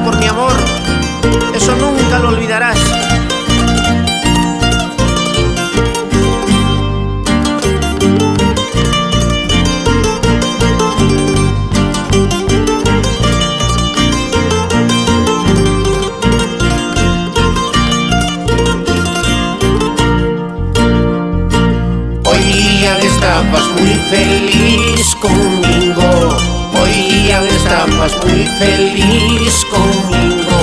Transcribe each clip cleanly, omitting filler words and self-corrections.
por mi amor, eso nunca lo olvidarás. Hoy ya estabas muy feliz conmigo, hoy ya estabas muy feliz conmigo.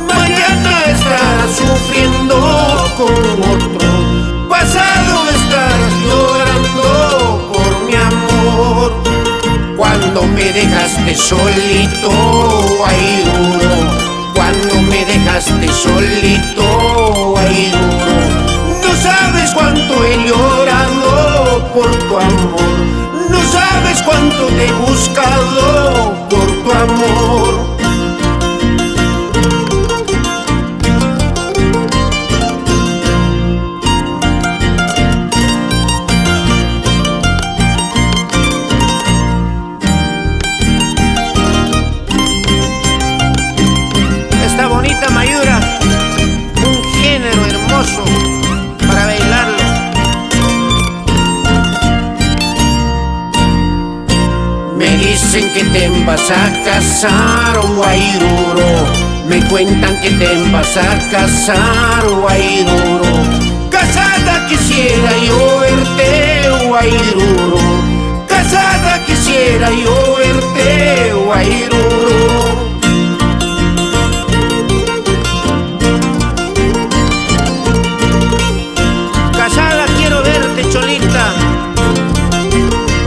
Mañana estarás sufriendo con otro, pasado estarás llorando por mi amor. Cuando me dejaste solito, ay duro, cuando me dejaste solito, ay duro. No sabes cuánto he llorado por tu amor, no sabes cuánto te he buscado por tu amor. Esta bonita mayura, un género hermoso para bailarlo. Me dicen que te vas a casar, guairuro. Me cuentan que te vas a casar, guairuro. Casada quisiera yo verte, guairuro. Casada quisiera yo verte, guairuro. Casada quiero verte, cholita,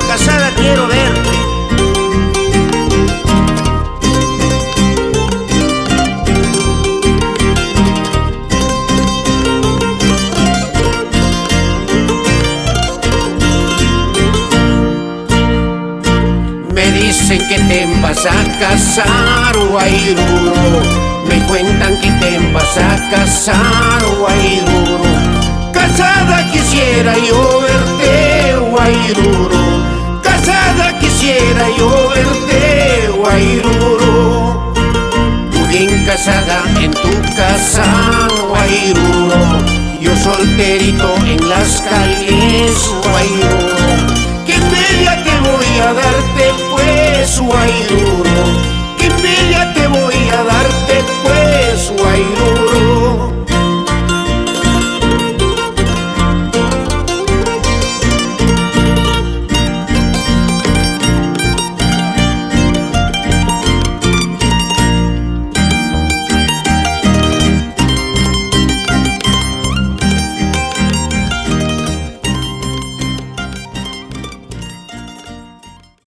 casada quiero verte. Me dicen que te vas a casar, guairuro. Me cuentan que te vas a casar, guairuro. Casada quisiera yo verte, guairuro. Casada quisiera yo verte, guairuro. Tú bien casada en tu casa, guairuro. Yo solterito en las calles, guairuro. ¿Qué media te voy a darte pues, guairuro?